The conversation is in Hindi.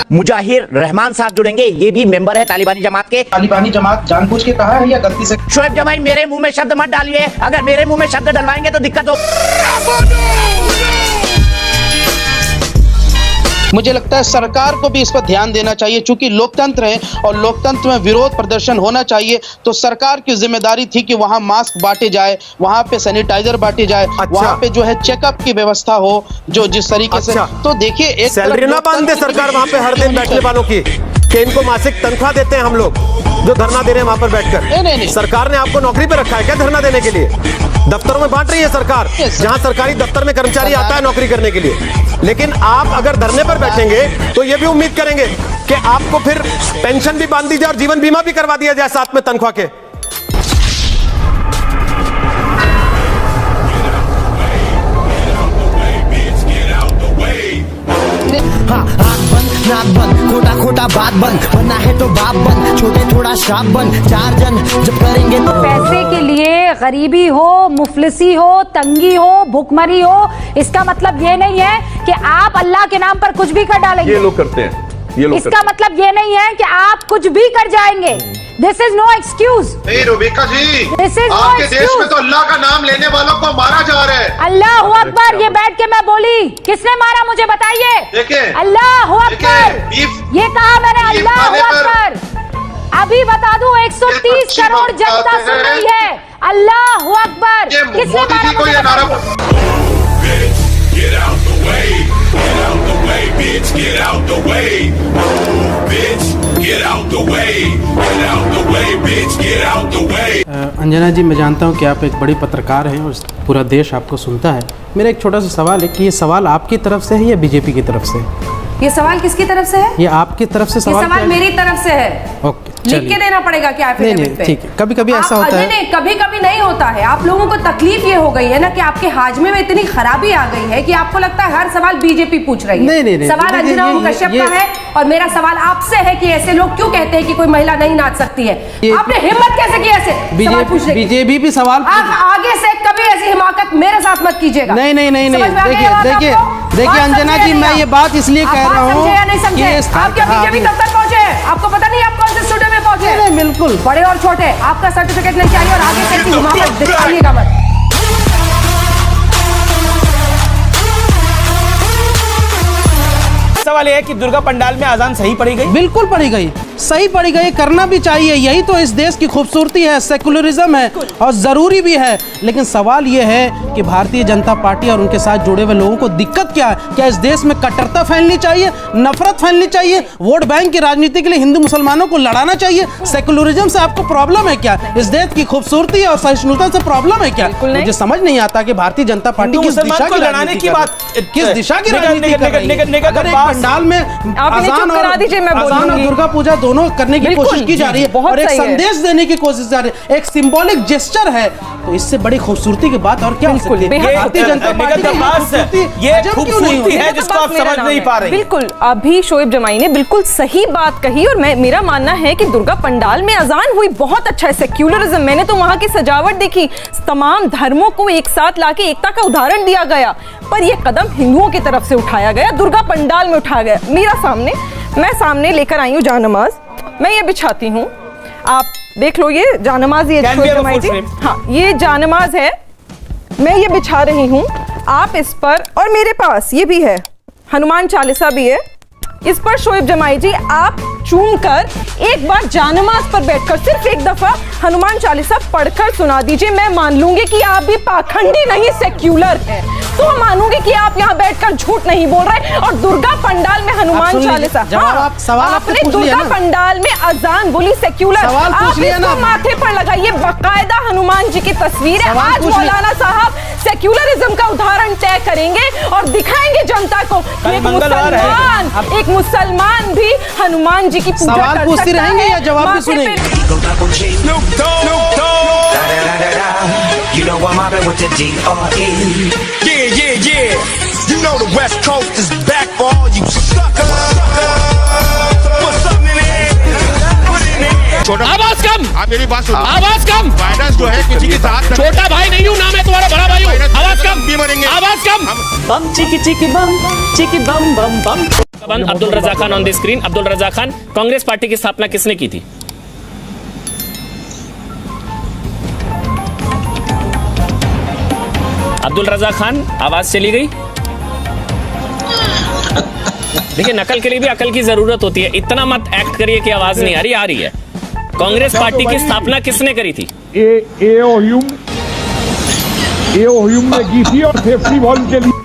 मुजाहिर रहमान साहब जुड़ेंगे, ये भी मेंबर है तालिबानी जमात के। तालिबानी जमात जानबूझ के कहा है या गलती से? शोएब जमाई मेरे मुंह में शब्द मत डालिए, अगर मेरे मुंह में शब्द डलवाएंगे तो दिक्कत हो। मुझे लगता है सरकार को भी इस पर ध्यान देना चाहिए, चूंकि लोकतंत्र है और लोकतंत्र में विरोध प्रदर्शन होना चाहिए। तो सरकार की जिम्मेदारी थी कि वहां मास्क बांटे जाए, वहां पे सैनिटाइजर बांटे जाए, वहां पे जो है चेकअप की व्यवस्था हो, जो जिस तरीके से। तो देखिए, एक सैलरी ना बांध दे सरकार वहां पे हर दिन बैठने वालों की, कि इनको मासिक तनख्वाह देते हैं हम लोग जो धरना दे रहे हैं वहां पर बैठकर। नहीं, सरकार ने आपको नौकरी पे रखा है क्या धरना देने के लिए? दफ्तरों में बांट रही है सरकार, जहां सरकारी दफ्तर में कर्मचारी आता है नौकरी करने के लिए। लेकिन आप अगर धरने पर बैठेंगे तो ये भी उम्मीद करेंगे कि आपको फिर पेंशन भी बांध दी जाए और जीवन बीमा भी करवा दिया जाए साथ में तनख्वाह के। नाक बंद, खोटा खोटा बात बंद, बनना है तो बाप बंद, छोटे थोड़ा श्राप बंद, चार जन जब करेंगे तो। पैसे के लिए गरीबी हो, मुफलिसी हो, तंगी हो, भुखमरी हो, इसका मतलब ये नहीं है कि आप अल्लाह के नाम पर कुछ भी कर डालेंगे। ये लोग करते हैं, ये लोग इसका मतलब ये नहीं है कि आप कुछ भी कर जाएंगे। This is no excuse. नहीं रुबिका जी, दिस इज आपके देश में तो अल्लाह का नाम लेने वालों को मारा जा रहा है। अल्लाह अकबर, ये बैठ के मैं बोली, किसने मारा मुझे बताइए? देखिए, अल्लाह अकबर, ये कहा मैंने, अल्लाह अकबर। अभी बता दूं, 130 करोड़ जनता सुन रही है, अल्लाह अकबर। किसने मारा मुझे बताइए? अंजना जी, मैं जानता हूं कि आप एक बड़ी पत्रकार हैं और पूरा देश आपको सुनता है। मेरा एक छोटा सा सवाल है कि ये सवाल आपकी तरफ से है या बीजेपी की तरफ से? ये सवाल किसकी तरफ से है? ये आपकी तरफ से सवाल? ये सवाल मेरी तरफ से है। ओके, लिख के देना पड़ेगा क्या? नहीं, ठीक है। कभी कभी ऐसा होता है। नहीं, कभी कभी नहीं होता है। आप लोगों को तकलीफ ये हो गई है ना कि आपके हाजमे में इतनी खराबी आ गई है कि आपको लगता है हर सवाल बीजेपी पूछ रही है। नहीं, सवाल अंजना ओम कश्यप का है और मेरा सवाल आपसे है कि ऐसे लोग क्यों कहते हैं कि कोई महिला नहीं नाच सकती है? आपने हिम्मत कैसे की ऐसे सवाल पूछने की? बीजेपी भी सवाल आगे से कभी ऐसी हिमाकत मेरे साथ मत कीजिएगा। नहीं, देखिए अंजना जी, मैं ये बात इसलिए कह रहा हूँ कि आप क्या बीजेपी दफ्तर पहुंचे? आपको पता नहीं आप कौन से स्टूडियो में पहुंचे? नहीं, बिल्कुल। बड़े और छोटे, आपका सर्टिफिकेट नहीं चाहिए और आगे से हिमाकत दिखाइएगा मत। सवाल यह है कि दुर्गा पंडाल में अजान सही पड़ी गई? बिल्कुल पड़ी गई, सही पड़ी गई, करना भी चाहिए। यही तो इस देश की खूबसूरती है, सेकुलरिज्म है और जरूरी भी है। लेकिन सवाल यह है कि भारतीय जनता पार्टी और उनके साथ जुड़े हुए लोगों को दिक्कत क्या है? क्या इस देश में कट्टरता फैलनी चाहिए, नफरत फैलनी चाहिए, वोट बैंक की राजनीति के लिए हिंदू मुसलमानों को लड़ाना चाहिए? सेकुलरिज्म से आपको प्रॉब्लम है क्या? इस देश की खूबसूरती और सहिष्णुता से प्रॉब्लम है क्या? मुझे समझ नहीं आता कि भारतीय जनता पार्टी किस दिशा की राजनीति की बात, किस दिशा की राजनीति कर रही है? पंडाल में अजान और दुर्गा पूजा दोनों करने की कोशिश की जा रही है और एक संदेश देने की कोशिश जा रही है, एक सिंबॉलिक जेस्चर है। तो इससे बड़ी खूबसूरती की बात और क्या हो सकती है? भारतीय जनता पार्टी ये खूबसूरती है जिसको आप समझ नहीं पा रहे। बिल्कुल, अभी शोएब जमाई ने बिल्कुल सही बात कही और मेरा मानना है कि दुर्गा पंडाल में अजान हुई, बहुत अच्छा है, सेक्युलरिज्म। मैंने तो वहां की सजावट देखी, तमाम धर्मों को एक साथ लाके एकता का उदाहरण दिया गया। पर यह कदम हिंदुओं की तरफ से उठाया गया, दुर्गा पंडाल में उठाया गया। मैं सामने लेकर आई हूँ जानमाज, मैं ये बिछाती हूँ, आप देख लो, ये जानमाज, ये हाँ, ये जानमाज है, मैं ये बिछा रही हूँ, आप इस पर, और मेरे पास ये भी है, हनुमान चालीसा भी है, इस पर शोएब जमाई जी आप चूम कर एक बार जानमाज पर बैठकर सिर्फ एक दफा हनुमान चालीसा पढ़कर सुना दीजिए। मैं मान लूंगी कि आप भी पाखंडी नहीं, सेक्युलर हैं। तो हम मानूंगे कि आप यहाँ बैठकर झूठ नहीं बोल रहे। और दुर्गा पंडाल में हनुमान चालीसा, आपने दुर्गा पंडाल में अजान बोली, सेक्युलर, आप इसको माथे पर लगाइए, बाकायदा हनुमान जी की तस्वीर है। आज मौलाना साहब सेक्युलरिज्म का उदाहरण तय करेंगे और दिखाएंगे जनता को कि एक मुसलमान भी हनुमान जी की पूजा सवाल पूछती रहेंगे या जवाब भी सुनेंगे? आवाज कम, आप मेरी बात सुनो, आवाज कम। वायरस जो है किसी के साथ, छोटा भाई नहीं हूँ ना मैं, तुम्हारा बड़ा भाई हूँ। आवाज कम, आवाज कम। बम चिकी चिकी बम, चिकी बम बम बम। Abdul Raza Khan on the screen. Abdul Raza Khan, Congress party की स्थापना किसने की थी? अब्दुल रजा खान, आवाज चली गई। देखिए, नकल के लिए भी अकल की जरूरत होती है, इतना मत एक्ट करिए कि आवाज नहीं आ रही है। कांग्रेस पार्टी की स्थापना किसने करी थी? एओह्यूम ने की थी और सेफ्टी वॉल्व के लिए